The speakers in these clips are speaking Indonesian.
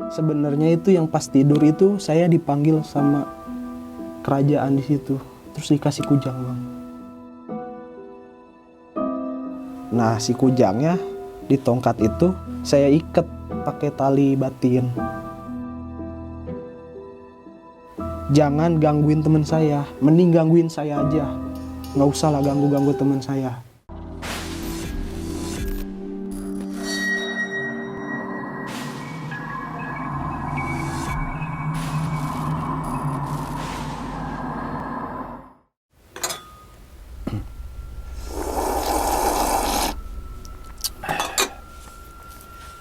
Sebenarnya itu yang pas tidur itu saya dipanggil sama kerajaan di situ, terus dikasih kujang bang. Nah si kujangnya di tongkat itu saya ikat pakai tali batin. Jangan gangguin teman saya, mending gangguin saya aja. Nggak usah lah ganggu teman saya.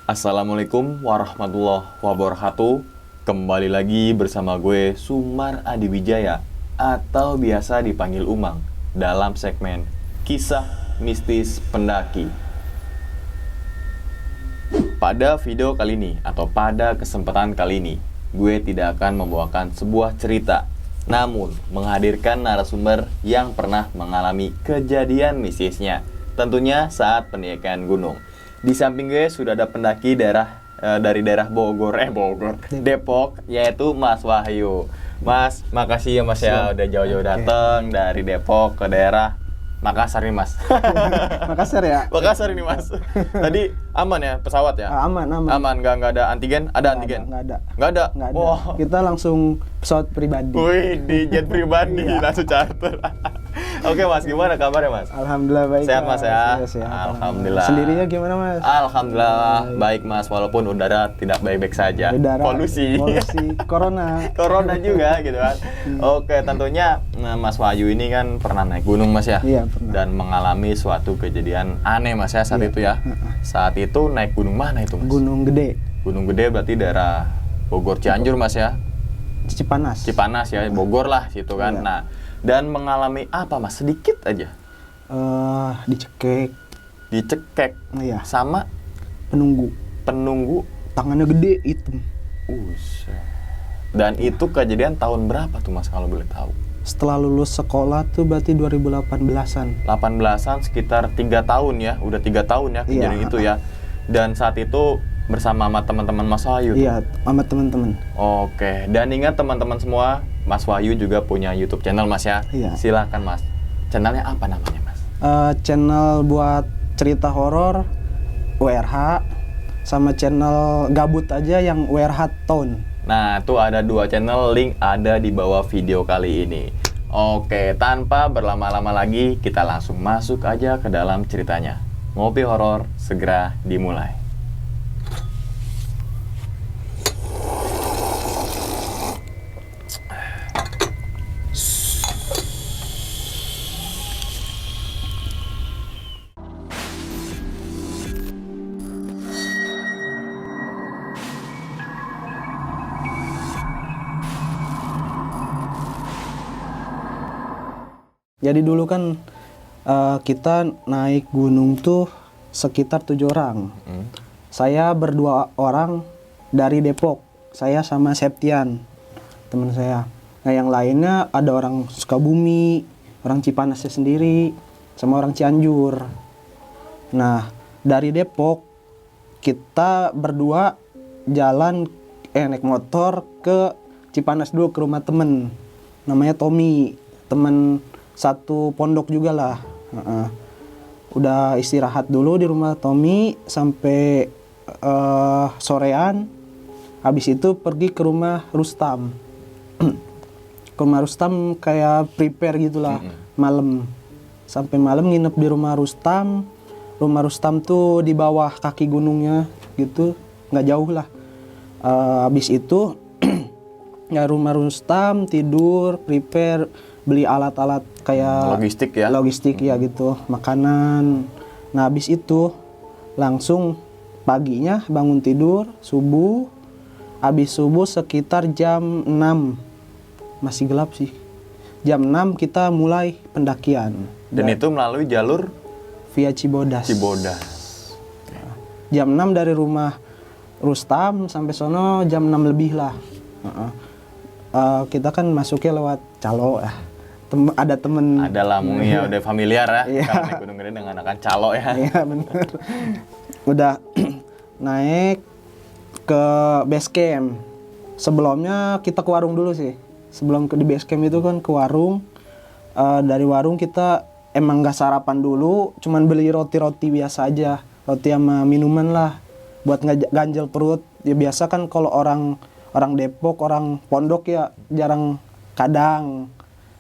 Assalamualaikum warahmatullahi wabarakatuh. Kembali lagi bersama gue Sumar Adiwijaya atau biasa dipanggil Umang dalam segmen Kisah Mistis Pendaki. Pada video kali ini atau pada kesempatan kali ini, gue tidak akan membawakan sebuah cerita, namun menghadirkan narasumber yang pernah mengalami kejadian mistisnya, tentunya saat pendakian gunung. Di samping gue sudah ada pendaki dari daerah Depok, yaitu Mas Wahyu. Mas, makasih ya Mas ya udah jauh-jauh datang dari Depok ke daerah Makassar nih Mas. Makassar ya? Makassar ini Mas. Tadi aman ya pesawat ya? Aman. Aman, nggak ada antigen? Ada antigen? Nggak ada. Wow. Kita langsung pesawat pribadi. Wih, di jet pribadi langsung charter. Oke Mas, gimana kabarnya Mas? Alhamdulillah baik. Sehat Mas ya? Sehat. Alhamdulillah. Sendirinya gimana Mas? Alhamdulillah baik Mas, walaupun udara tidak baik-baik saja. Polusi, corona juga gitu kan. Oke, tentunya Mas Wahyu ini kan pernah naik gunung Mas ya? Iya pernah. Dan mengalami suatu kejadian aneh Mas ya saat itu ya. Saat itu naik gunung mana itu Mas? Gunung Gede. Gunung Gede berarti daerah Bogor Cianjur Mas ya? Cipanas ya, Bogor lah situ kan. Iya. Nah, dan mengalami apa Mas? Sedikit aja. Dicekek. Iya. Sama penunggu. Tangannya gede hitam. Dan itu kejadian tahun berapa tuh Mas kalau boleh tahu? Setelah lulus sekolah tuh berarti 2018-an. 18-an sekitar 3 tahun ya. Udah 3 tahun ya kejadian itu ya. Dan saat itu bersama teman-teman Mas Wahyu. Iya, sama teman-teman. Oke. Dan ingat teman-teman semua, Mas Wahyu juga punya YouTube channel Mas ya. Iya. Silakan Mas. Channelnya apa namanya Mas? Channel buat cerita horor WRH sama channel gabut aja yang WRH Town. Nah, tuh ada 2 channel, link ada di bawah video kali ini. Oke, tanpa berlama-lama lagi, kita langsung masuk aja ke dalam ceritanya. Ngopi horor segera dimulai. Jadi dulu kan kita naik gunung tuh sekitar 7 orang. Saya berdua orang dari Depok. Saya sama Septian, teman saya. Nah yang lainnya ada orang Sukabumi, orang Cipanasnya sendiri, sama orang Cianjur. Nah dari Depok kita berdua jalan naik motor ke Cipanas dulu ke rumah temen. Namanya Tommy, temen satu pondok juga lah. Udah istirahat dulu di rumah Tommy sampai sorean. Habis itu pergi ke rumah Rustam. Ke rumah Rustam kayak prepare gitulah. Malam. Sampai malam nginep di rumah Rustam. Rumah Rustam tuh di bawah kaki gunungnya gitu, nggak jauh lah. Habis itu ya rumah Rustam tidur, prepare, beli alat-alat kayak logistik ya gitu, makanan. Nah habis itu langsung paginya bangun tidur, subuh. Habis subuh sekitar jam 6, masih gelap sih. Jam 6 kita mulai pendakian. Dan itu melalui jalur? Via Cibodas. Jam 6 dari rumah Rustam sampai sono jam 6 lebih lah. Kita kan masuknya lewat Calo ya. Ada temen. Ada lah, mungkin ya udah familiar ya. Karena naik Gunung Gede dengan akan Calo ya. Iya bener. Udah naik ke base camp. Sebelumnya kita ke warung dulu sih. Sebelum di base camp itu kan ke warung. Dari warung kita emang nggak sarapan dulu, cuman beli roti-roti biasa aja, roti sama minuman lah, buat ganjel perut. Ya biasa kan kalau orang Depok, orang Pondok ya jarang, kadang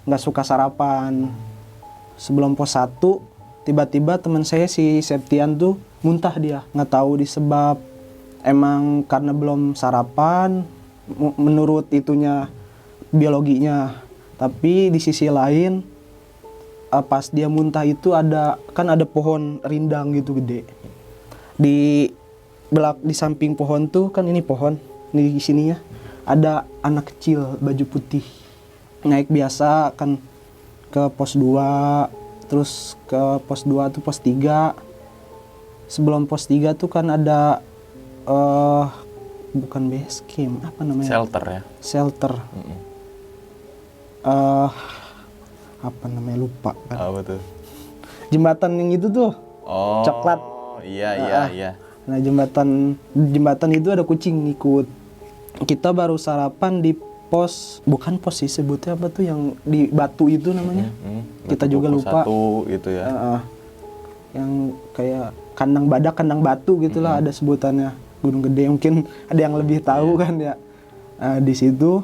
nggak suka sarapan. Sebelum pos 1, tiba-tiba teman saya si Septian tuh muntah, dia nggak tahu disebab emang karena belum sarapan menurut itunya biologinya. Tapi di sisi lain pas dia muntah itu ada pohon rindang gitu gede di samping pohon tuh kan, ini pohon di sininya ada anak kecil baju putih naik biasa kan ke pos 2, terus ke pos 2 tuh pos 3. Sebelum pos 3 tuh kan ada bukan base camp, apa namanya? Shelter. Apa namanya, lupa kan. Apa tuh? Jembatan yang itu tuh. Oh. Coklat. Iya. Nah, jembatan itu ada kucing ikut. Kita baru sarapan di bukan pos sih sebutnya, apa tuh yang di batu itu namanya. Kita juga lupa. Satu gitu ya. Yang kayak kandang batu gitulah, ada sebutannya. Gunung Gede, mungkin ada yang lebih tahu kan ya. Di situ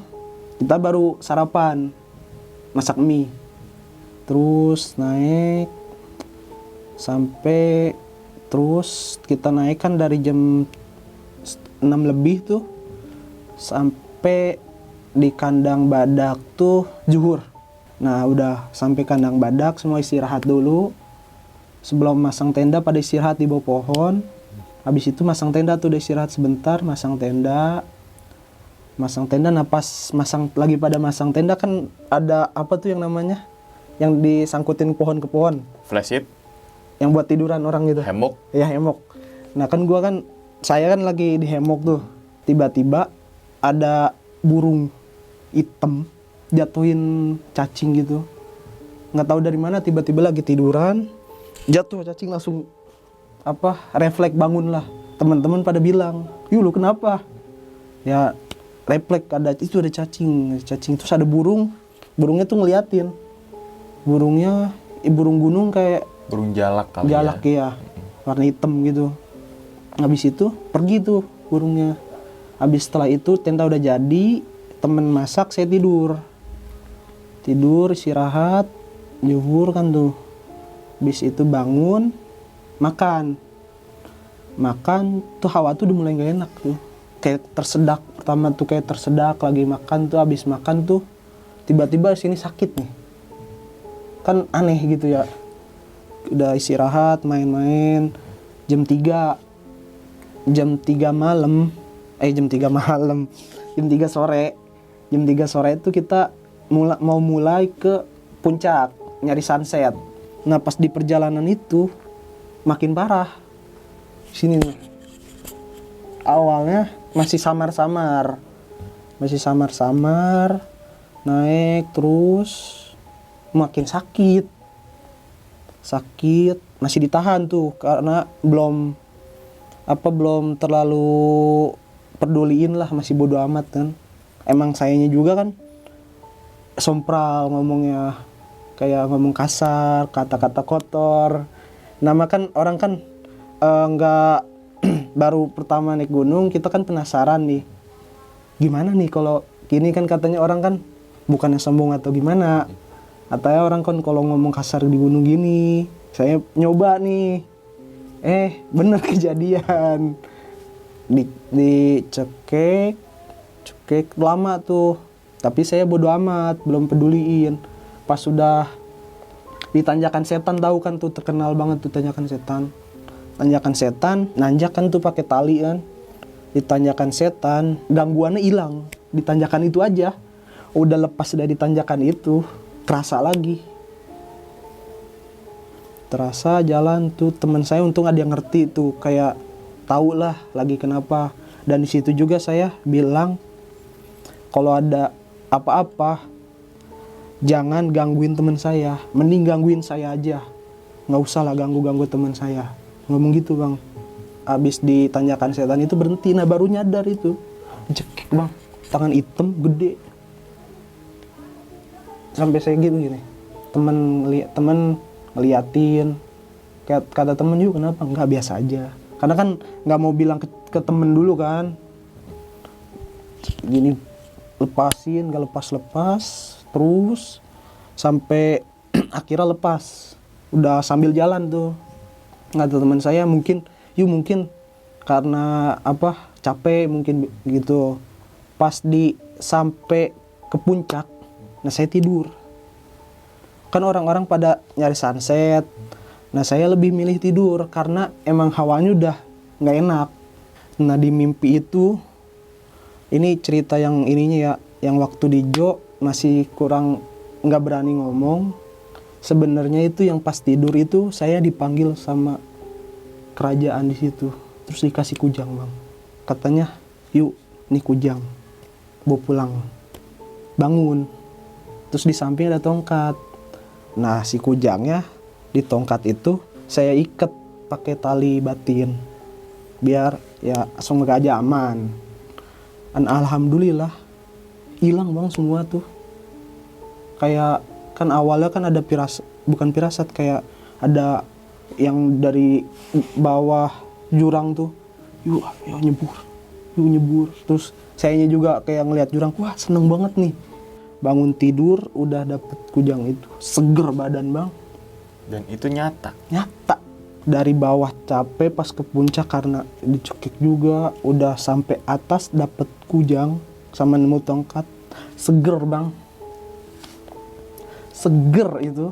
kita baru sarapan, masak mie, terus naik sampai, terus kita naik kan dari jam 6 lebih tuh sampai di kandang badak tuh zuhur. Nah udah sampai kandang badak semua istirahat dulu. Sebelum masang tenda pada istirahat di bawah pohon. Habis itu masang tenda tuh, udah istirahat sebentar, masang tenda. Nah pas lagi pada masang tenda kan ada apa tuh yang namanya, yang disangkutin pohon ke pohon, flashit, yang buat tiduran orang gitu, hemok. Ya hemok. Nah kan saya kan lagi di hemok tuh, tiba-tiba ada burung hitam jatuhin cacing gitu, nggak tahu dari mana, tiba-tiba lagi tiduran jatuh cacing, langsung refleks bangun lah. Teman-teman pada bilang, "Yuh lu kenapa?" Ya refleks, ada cacing. Terus ada burungnya tuh ngeliatin. Burungnya burung gunung, kayak burung jalak kali ya. Warna hitam gitu. Habis itu pergi tuh burungnya. Habis setelah itu tenda udah jadi, temen masak, saya tidur istirahat zuhur kan tuh. Habis itu bangun makan tuh, hawa tuh udah mulai gak enak tuh, kayak tersedak. Pertama tuh kayak tersedak, lagi makan tuh, habis makan tuh tiba-tiba sini sakit nih, kan aneh gitu ya. Udah istirahat main-main jam 3 malam, jam 3 sore itu kita mau mulai ke puncak nyari sunset. Nah pas di perjalanan itu makin parah sini nih. Awalnya masih samar-samar, naik terus makin sakit, masih ditahan tuh karena belum terlalu peduliin lah, masih bodo amat kan. Emang sayanya juga kan sompral ngomongnya, kayak ngomong kasar, kata-kata kotor. Nama kan orang kan nggak baru pertama naik gunung, kita kan penasaran nih, gimana nih kalau gini kan, katanya orang kan bukannya sombong atau gimana, katanya orang kan kalau ngomong kasar di gunung gini. Saya nyoba nih, bener kejadian, dicekek lama tuh, tapi saya bodo amat, belum peduliin. Pas sudah di Tanjakan Setan, tahu kan tuh, terkenal banget tuh Tanjakan Setan, nanjak kan tuh pakai tali kan. Di Tanjakan Setan gangguannya hilang, di tanjakan itu aja. Udah lepas dari tanjakan itu, kerasa lagi. Terasa jalan tuh, teman saya untung ada yang ngerti tuh, kayak tahu lah lagi kenapa. Dan di situ juga saya bilang, kalau ada apa-apa jangan gangguin teman saya, mending gangguin saya aja, nggak usah lah ganggu teman saya, ngomong gitu bang. abis ditanyakan setan itu berhenti. Nah baru nyadar itu, cekik bang, tangan hitam gede. Sampai saya gitu gini, temen ngeliatin, kata temen juga kenapa? Enggak, biasa aja. Karena kan nggak mau bilang ke temen dulu kan. Gini lepasin, gak lepas terus sampai akhirnya lepas. Udah sambil jalan tuh. Nggak tahu teman saya mungkin karena capek mungkin gitu. Pas sampai ke puncak, nah saya tidur. Kan orang-orang pada nyari sunset. Nah saya lebih milih tidur karena emang hawanya udah nggak enak. Nah di mimpi itu, ini cerita yang ininya ya, yang waktu di Jo masih kurang nggak berani ngomong. Sebenarnya itu yang pas tidur itu saya dipanggil sama kerajaan di situ. Terus dikasih kujang bang. Katanya, yuk nih kujang, bawa pulang. Bangun. Terus di samping ada tongkat. Nah si kujangnya di tongkat itu saya ikat pakai tali batin. Biar ya semoga aja aman. Dan alhamdulillah hilang bang semua tuh. Kayak kan awalnya kan ada bukan firasat, kayak ada yang dari bawah jurang tuh, yuk nyebur. Terus sayanya juga kayak ngelihat jurang, wah seneng banget nih. Bangun tidur udah dapet kujang itu, seger badan bang. Dan itu nyata. Dari bawah capek pas ke puncak karena dicekik juga, udah sampai atas dapet kujang sama nemu tongkat, seger bang. Seger itu,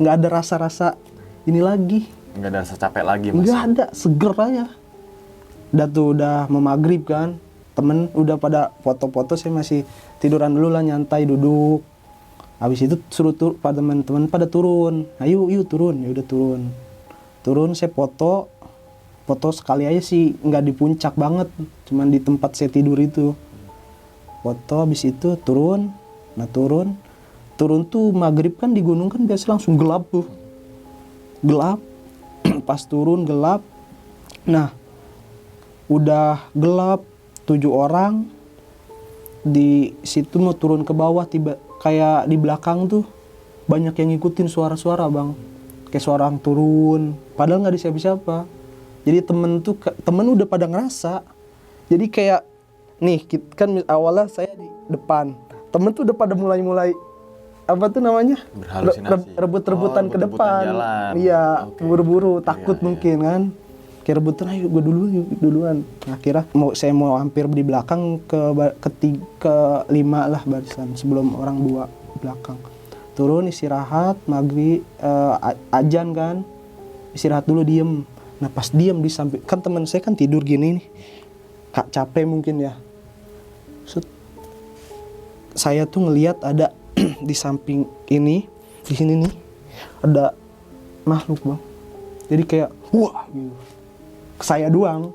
nggak ada rasa-rasa ini lagi. Nggak ada rasa capek lagi mas? Nggak ada, seger aja. Udah mau maghrib kan, temen udah pada foto-foto, saya masih tiduran dulu lah, nyantai duduk. Habis itu suruh pada teman-teman pada turun. Ayo turun, ya udah turun. Saya foto sekali aja sih, nggak di puncak banget, cuman di tempat saya tidur itu. Foto, habis itu turun. Nah turun tuh maghrib kan di gunung kan biasa langsung gelap tuh. Gelap, pas turun gelap. Nah udah gelap, 7 orang di situ mau turun ke bawah, tiba kayak di belakang tuh banyak yang ngikutin suara-suara bang, kayak suara orang turun, padahal nggak ada siapa-siapa. Jadi temen udah pada ngerasa. Jadi kayak nih kan awalnya saya di depan, temen tuh udah pada mulai apa tuh namanya, berhalusinasi, rebut-rebutan ke depan. Iya, buru-buru, takut mungkin kan, kayak rebutan, ayo gue duluan. Nah, akhirnya saya mau hampir di belakang ke 5 lah barisan sebelum orang 2 belakang. Turun istirahat, maghrib, ajan kan, istirahat dulu, diem. Nah pas diem di samping, kan teman saya kan tidur gini nih, capek mungkin ya. Saya tuh ngelihat ada di samping ini, di sini nih ada makhluk bang. Jadi kayak wah gitu. Saya doang.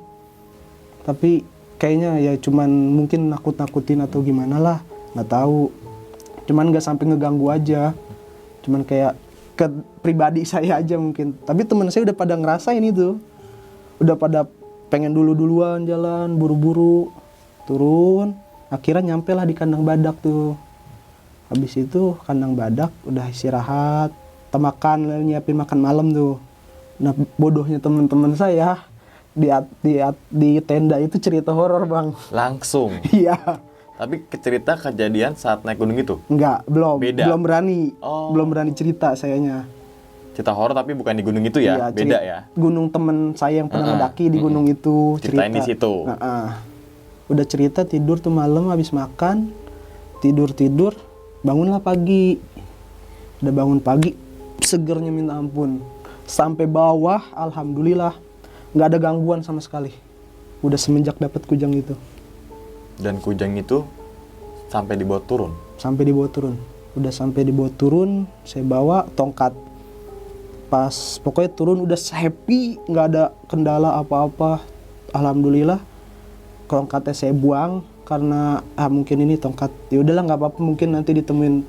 Tapi kayaknya ya cuman mungkin nakut-nakutin atau gimana lah, nggak tahu. Cuman nggak sampai ngeganggu aja. Cuman kayak ke pribadi saya aja mungkin. Tapi teman saya udah pada ngerasain itu. Udah pada pengen duluan jalan, buru-buru turun. Akhirnya nyampe lah di kandang badak tuh. Habis itu kandang badak udah istirahat, kita makan, nyiapin makan malam tuh. Nah bodohnya teman-teman saya di tenda itu cerita horor bang. Langsung? Iya. Tapi cerita kejadian saat naik gunung itu? Enggak, belum. Beda? Belum berani. Belum berani cerita sayanya. Cerita horor tapi bukan di gunung itu ya? Iya, beda ya? Gunung temen saya yang pernah mendaki di gunung itu. Ceritain di situ? Udah cerita, tidur tuh malam habis makan. Tidur. Bangunlah pagi. Udah bangun pagi, segernya minta ampun. Sampai bawah, alhamdulillah, nggak ada gangguan sama sekali. Udah semenjak dapat kujang itu. Dan kujang itu sampai dibawa turun? Sampai dibawa turun. Udah sampai dibawa turun, saya bawa tongkat. Pas pokoknya turun udah happy, nggak ada kendala apa-apa. Alhamdulillah, tongkatnya saya buang. Karena mungkin ini tongkat, ya udahlah nggak apa-apa, mungkin nanti ditemuin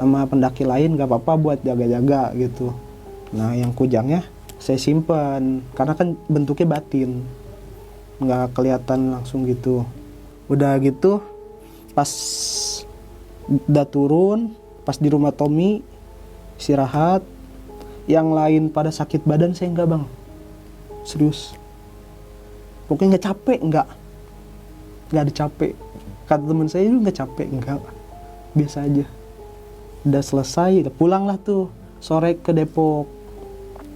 sama pendaki lain, nggak apa-apa buat jaga-jaga gitu. Nah yang kujangnya saya simpan karena kan bentuknya batin, nggak kelihatan langsung gitu. Udah gitu pas udah turun, pas di rumah Tommy istirahat, yang lain pada sakit badan, saya enggak bang, serius. Pokoknya nggak capek, nggak ada capek. Kata teman saya itu nggak capek, enggak, biasa aja. Udah selesai, udah pulang lah tuh sore ke Depok.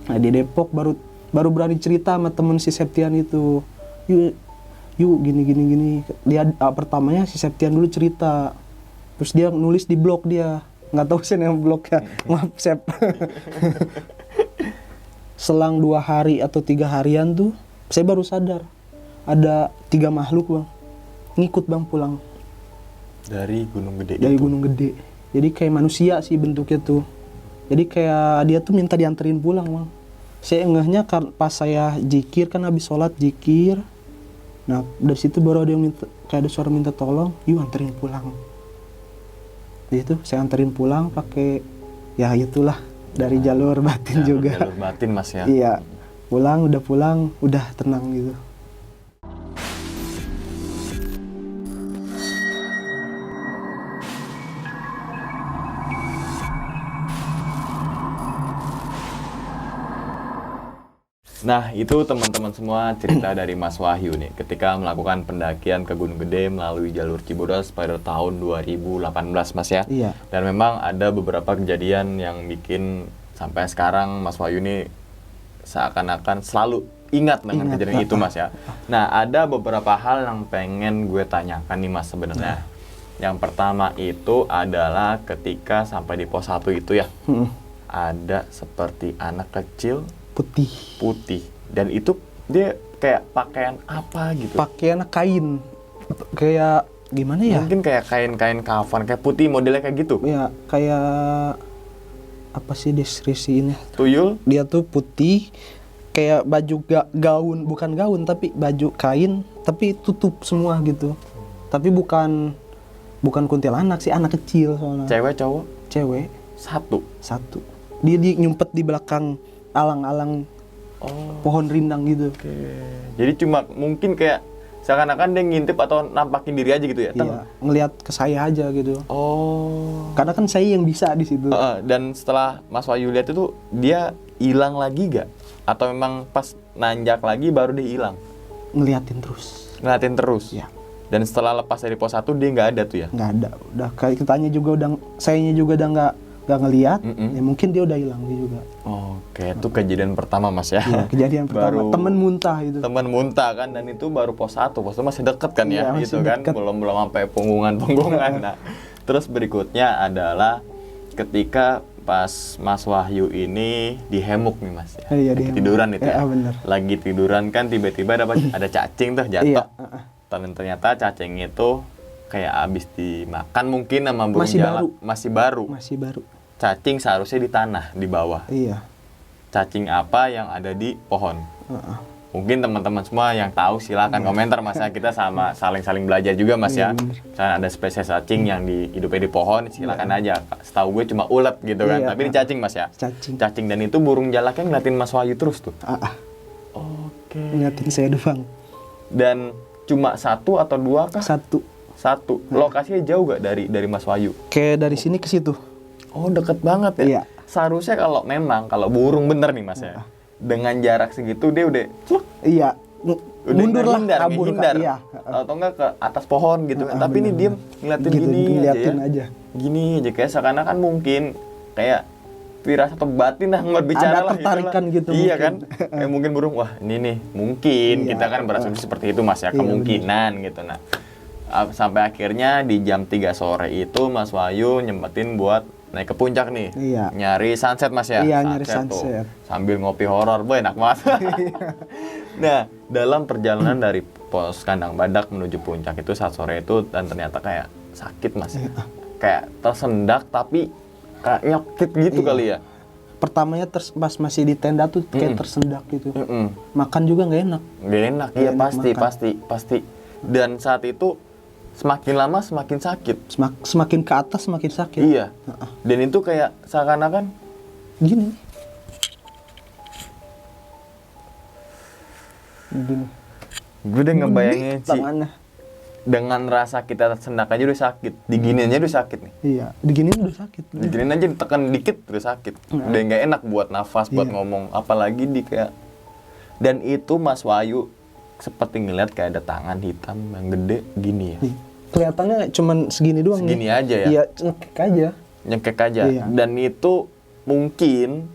Nah di Depok baru berani cerita sama temen si Septian itu, yuk gini. Dia pertamanya si Septian dulu cerita, terus dia nulis di blog dia, nggak tahu sih yang blognya, maaf Sep. Selang 2 hari atau 3 harian tuh saya baru sadar ada 3 makhluk bang ngikut bang pulang dari Gunung Gede. Gunung Gede. Jadi kayak manusia sih bentuknya tuh. Jadi kayak dia tuh minta dianterin pulang bang. Saya ngehnya pas saya zikir, kan habis sholat zikir. Nah dari situ baru ada yang minta, kayak ada suara minta tolong, yuk anterin pulang. Jadi itu saya anterin pulang pakai, ya itulah dari jalur batin juga. Jalur batin mas ya. Iya, pulang udah tenang gitu. Nah, itu teman-teman semua cerita dari Mas Wahyu nih ketika melakukan pendakian ke Gunung Gede melalui jalur Cibodas pada tahun 2018 Mas ya. Iya. Dan memang ada beberapa kejadian yang bikin sampai sekarang Mas Wahyu ini seakan-akan selalu ingat dengan kejadian itu Mas ya. Nah, ada beberapa hal yang pengen gue tanyakan nih Mas sebenarnya. Yang pertama itu adalah ketika sampai di pos 1 itu ya. Ada seperti anak kecil putih dan itu dia kayak pakaian apa gitu, pakaian kain kayak gimana ya, mungkin kayak kain kafan kayak putih modelnya kayak gitu ya, kayak apa sih deskripsinya, tuyul. Dia tuh putih kayak baju gaun, bukan gaun tapi baju kain tapi tutup semua gitu, tapi bukan kuntilanak sih, anak kecil soalnya. Cewek cowok? Cewek. Satu. Dia nyumpet di belakang alang-alang pohon rindang gitu. Oke. Jadi cuma mungkin kayak seakan-akan dia ngintip atau nampakin diri aja gitu ya? Iya, ngelihat ke saya aja gitu. Oh. Karena kan saya yang bisa di situ. Dan setelah Mas Wahyu lihat itu dia hilang lagi gak? Atau memang pas nanjak lagi baru dia hilang? Ngeliatin terus. Iya. Ya. Dan setelah lepas dari pos 1 dia nggak ada tuh ya? Nggak ada. Udah kayak kitanya juga sayanya juga udah nggak ngelihat. Ya mungkin dia udah hilang juga. Oke, itu kejadian pertama Mas ya? Iya, kejadian pertama. Temen muntah itu. Temen muntah kan, dan itu baru pos 1. Pos 1 masih deket kan ya? Iya, gitu kan? Deket. Belum sampai punggungan. Nah, terus berikutnya adalah ketika pas Mas Wahyu ini dihemuk nih Mas ya? Iya, lagi tiduran itu ya? Bener. Lagi tiduran kan tiba-tiba ada cacing tuh jatuh. Iya. Dan ternyata cacing itu kayak abis dimakan mungkin sama burung Masih jalak. baru. Masih baru. Cacing seharusnya di tanah, di bawah. Iya. Cacing apa yang ada di pohon? Mungkin teman-teman semua yang tahu silakan komentar Mas ya. Kita sama saling belajar juga Mas ya. Misalnya ada spesies cacing yang hidupnya di pohon, silakan aja. Setahu gue cuma ulet gitu kan. Tapi ini cacing Mas ya. Cacing, dan itu burung jalaknya ngeliatin Mas Wahyu terus tuh. Oke. Ngeliatin saya doang. Dan cuma 1 atau 2 kah? 1. Lokasinya jauh gak dari Mas Wahyu? Kayak dari sini ke situ. Oh, deket banget ya? Iya. Seharusnya kalau burung bener nih Mas ya, dengan jarak segitu dia udah iya, mundur lah, kabur. Iya. Atau enggak ke atas pohon gitu kan. Tapi ini diem ngeliatin gitu, gini aja. Gini aja, kayak seakan-akan mungkin kayak firasat atau batin lah berbicara lah. Ada tertarikan gitu. Iya mungkin. Kan? Kayak mungkin burung, wah ini nih mungkin. Kita kan berasumsi seperti itu Mas ya, kemungkinan gitu. Nah, sampai akhirnya di jam 3 sore itu Mas Wahyu nyempetin buat naik ke puncak nih, nyari sunset Mas ya. Iya, nyari sunset. Sambil ngopi horor, enak banget. Nah, dalam perjalanan dari pos Kandang Badak menuju puncak itu saat sore itu, dan ternyata kayak sakit Mas ya. Kayak tersendak tapi kayak nyokit gitu kali ya. Pertamanya pas masih di tenda tuh kayak tersendak gitu. Makan juga nggak enak. Nggak enak, iya pasti. Dan saat itu semakin lama semakin sakit. Semakin ke atas semakin sakit. Iya. Dan itu kayak seakan-akan gini. Gini. Gue udah ngebayangin sih, Tangannya. dengan rasa kita sendak aja udah sakit, diginiin aja udah sakit nih. Iya, diginiin udah sakit. Diginiin aja ditekan dikit udah sakit. Nah. Udah nggak enak buat nafas, buat Iya. ngomong, apalagi di kayak. Dan itu Mas Wahyu seperti ngeliat kayak ada tangan hitam yang gede gini ya. Nih, kelihatannya cuman segini doang Segini nih. aja ya? Iya, cengkek aja. Nyengkek aja. Iya. Dan itu mungkin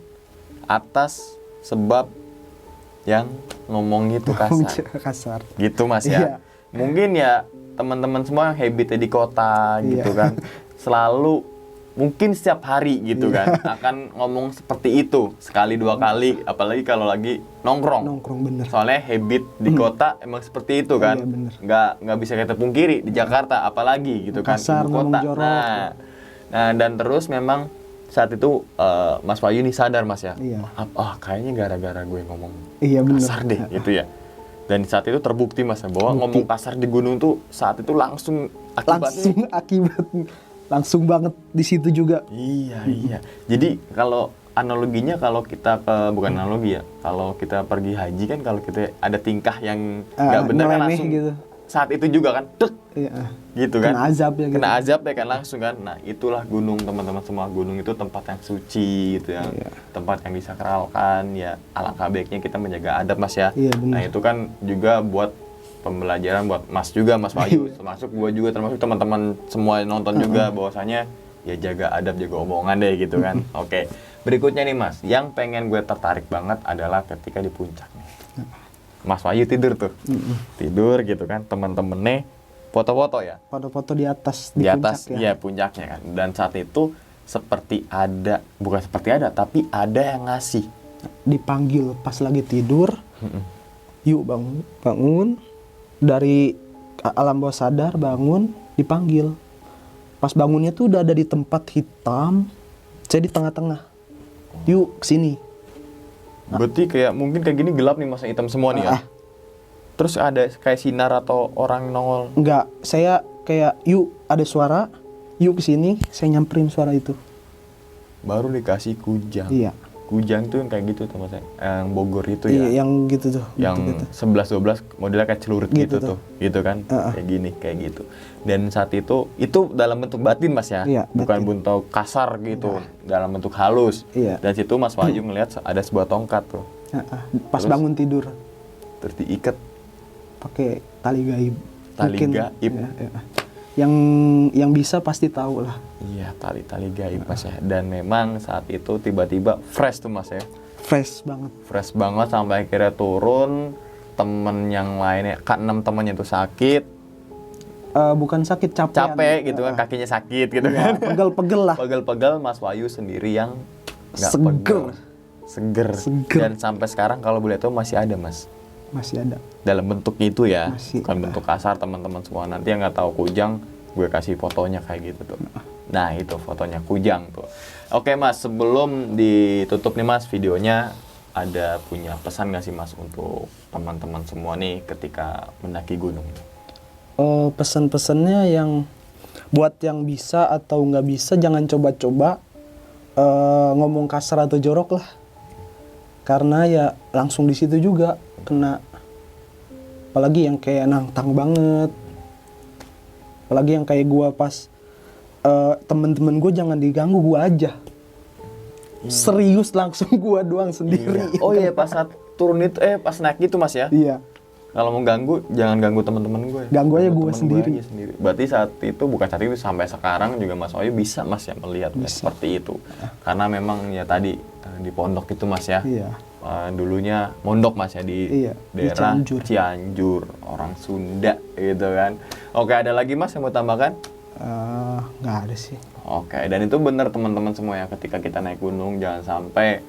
atas sebab yang ngomong itu kasar. Kasar. Gitu Mas ya. Iya. Mungkin ya teman-teman semua yang habitnya di kota gitu Iya. kan. Selalu mungkin setiap hari gitu Iya. kan akan ngomong seperti itu sekali dua kali, apalagi kalau lagi nongkrong. Nongkrong bener. Soalnya habit di kota emang seperti itu kan. Iya, bener. Nggak bisa kita pungkiri di Jakarta apalagi gitu kan, Kasar, ibu kota. ngomong jorok. Nah, dan terus memang saat itu Mas Wahyu nih sadar Mas ya. Iya. Kayaknya gara-gara gue ngomong Iya bener. kasar deh gitu ya. Dan saat itu terbukti Mas ya, bahwa ngomong kasar di gunung tuh saat itu langsung akibatnya Langsung banget di situ juga. Iya. Jadi kalau analoginya, kalau kita bukan analogi ya, kalau kita pergi haji kan, kalau kita ada tingkah yang nggak benar kan nyeleneh langsung gitu. saat itu juga kan, dek, Iya. gitu kan. Kena azab ya gitu. Kena azab ya kan langsung kan. Nah itulah gunung teman-teman semua, gunung itu tempat yang suci gitu ya, Iya. tempat yang disakralkan ya. Alangkah baiknya kita menjaga adab Mas ya. Iya, benar. Nah itu kan juga buat pembelajaran buat Mas juga, Mas Wahyu, termasuk gua juga, termasuk teman-teman semua yang nonton juga, bahwasanya ya jaga adab, jaga omongan deh gitu kan. Oke, berikutnya nih Mas, yang pengen gue tertarik banget adalah ketika di puncak nih. Mas Wahyu tidur tuh, tidur gitu kan, teman-temennya foto-foto ya, Foto-foto di atas di atas, puncak ya puncaknya kan. Dan saat itu seperti ada, bukan seperti ada, tapi ada yang ngasih. Dipanggil pas lagi tidur. Yuk bangun. Dari alam bawah sadar bangun, dipanggil. Pas bangunnya tuh udah ada di tempat hitam. Saya di tengah-tengah. Yuk kesini. Berarti kayak mungkin kayak gini gelap nih Mas, hitam semua nih ya. Terus ada kayak sinar atau orang nongol. Enggak, saya kayak yuk ada suara. Yuk kesini, saya nyamperin suara itu. Baru dikasih kujang. Iya. Kujang tuh yang kayak gitu tuh Mas, yang Bogor itu Iya, ya. yang gitu tuh. Yang 11-12 modelnya kayak celurit Gitu gitu tuh. tuh. Gitu kan. Kayak gini, kayak gitu. Dan saat itu dalam bentuk batin Mas ya. Iya, Bukan batin. bentuk kasar gitu. Dalam bentuk halus. Iya. Dan situ Mas Wahyu ngelihat ada sebuah tongkat tuh. Pas Terus? bangun tidur Terus diikat. pakai tali gaib. Tali gaib. Ya. Yang bisa pasti tahu lah. Iya, tali-tali gaib Mas ya. Dan memang saat itu tiba-tiba fresh tuh Mas ya. Fresh banget. Fresh banget sampai akhirnya turun. Temen yang lainnya, keenam temennya tuh sakit. Bukan sakit, Capek gitu kan, kakinya sakit gitu kan. Pegel-pegel lah. Pegel-pegel, Mas Wahyu sendiri yang nggak Seger. pegel. Seger. Seger. Dan sampai sekarang kalau boleh tahu masih ada Mas. Masih ada. Dalam bentuk itu ya, Masih bukan ada. bentuk kasar teman-teman semua. Nanti yang nggak tahu kujang, gue kasih fotonya kayak gitu tuh. Nah itu fotonya kujang tuh. Oke Mas, sebelum ditutup nih Mas videonya, ada punya pesan nggak sih Mas untuk teman-teman semua nih ketika mendaki gunung? Pesan-pesannya yang buat yang bisa atau nggak bisa jangan coba-coba ngomong kasar atau jorok lah. Karena ya langsung di situ juga kena. Apalagi yang kayak nantang banget. Apalagi yang kayak gua pas temen-temen gue jangan diganggu, gua aja. Serius langsung gua doang sendiri. Oh iya, pas saat turun itu, pas naik itu Mas ya? Iya. Kalau mau ganggu, jangan ganggu teman-teman gue. Ganggu aja gue temen sendiri. aja sendiri. Berarti saat itu, bukan saat itu, sampai sekarang juga Mas Wahyu bisa Mas ya melihat ya, seperti itu. Karena memang ya tadi di pondok itu Mas ya. Iya. Dulunya mondok Mas ya di Iya, di daerah Cianjur. Cianjur, orang Sunda gitu kan. Oke, ada lagi Mas yang mau tambahkan? Nggak ada sih. Oke, dan itu benar teman-teman semua ya, ketika kita naik gunung jangan sampai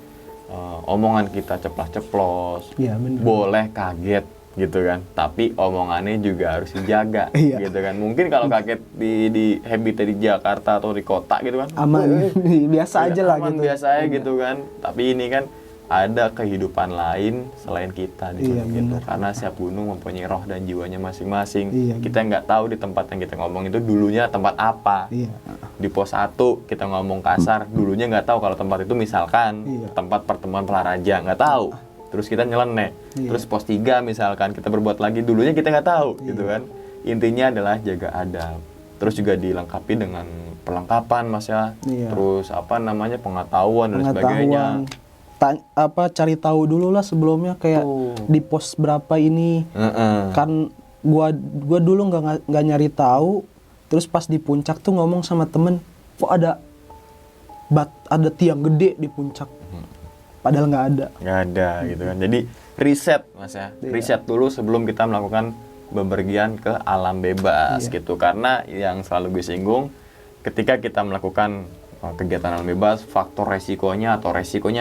omongan kita ceplas-ceplos. Iya, benar. Boleh kaget gitu kan, tapi omongannya juga harus dijaga. Iya. Gitu kan. Mungkin kalau kaget di habitnya di Jakarta atau di kota gitu kan, Aman. Biasa aja lah aman, gitu. biasa aja gitu kan. Tapi ini kan ada kehidupan lain selain kita di Iya, gunung gitu. benar. Karena setiap gunung mempunyai roh dan jiwanya masing-masing. Iya, Kita nggak tahu di tempat yang kita ngomong itu dulunya tempat apa. Iya. Di pos 1 kita ngomong kasar, dulunya nggak tahu kalau tempat itu misalkan Iya. tempat pertemuan pelaraja, nggak tahu. terus kita nyeleneh. Iya. Terus pos 3 misalkan kita berbuat lagi, dulunya kita nggak tahu gitu kan. Intinya adalah jaga adab. Terus juga dilengkapi dengan perlengkapan Mas ya. Iya. Terus apa namanya pengetahuan dan sebagainya. Cari tahu dulu lah sebelumnya kayak di pos berapa ini. Kan gua dulu nggak nyari tahu, terus pas di puncak tuh ngomong sama temen, kok ada tiang gede di puncak, padahal nggak ada Gitu kan. Jadi riset Mas ya, riset dulu sebelum kita melakukan bepergian ke alam bebas gitu. Karena yang selalu gue singgung, ketika kita melakukan kegiatan alam bebas, faktor resikonya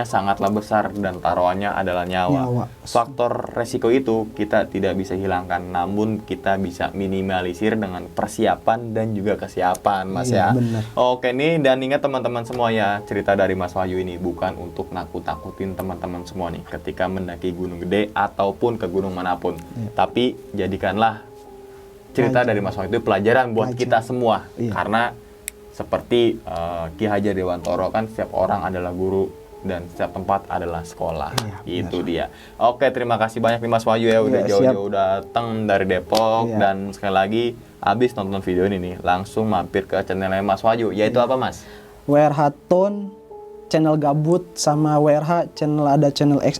sangatlah besar dan taruhannya adalah nyawa. Faktor resiko itu kita tidak bisa hilangkan, namun kita bisa minimalisir dengan persiapan dan juga kesiapan Mas ya. Bener. Oke nih, dan ingat teman-teman semua ya, cerita dari Mas Wahyu ini bukan untuk nakut-nakutin teman-teman semua nih ketika mendaki Gunung Gede ataupun ke gunung manapun. Tapi jadikanlah cerita dari Mas Wahyu itu pelajaran buat kita semua. Karena seperti Ki Hajar Dewantoro kan, setiap orang adalah guru dan setiap tempat adalah sekolah. Itu dia. Oke, terima kasih banyak nih Mas Wahyu ya, udah jauh-jauh datang dari Depok. Dan sekali lagi habis nonton video ini nih, langsung mampir ke channelnya Mas Wahyu, yaitu apa Mas? WRH Tone, channel gabut, sama WRH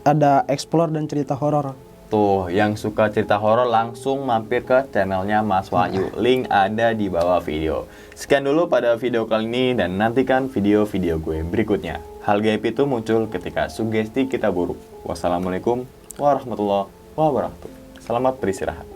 ada explore dan cerita horor. Tuh, yang suka cerita horor langsung mampir ke channelnya Mas Wahyu. Link ada di bawah video. Sekian dulu pada video kali ini, dan nantikan video-video gue berikutnya. Hal gaib itu muncul ketika sugesti kita buruk. Wassalamualaikum warahmatullahi wabarakatuh. Selamat beristirahat.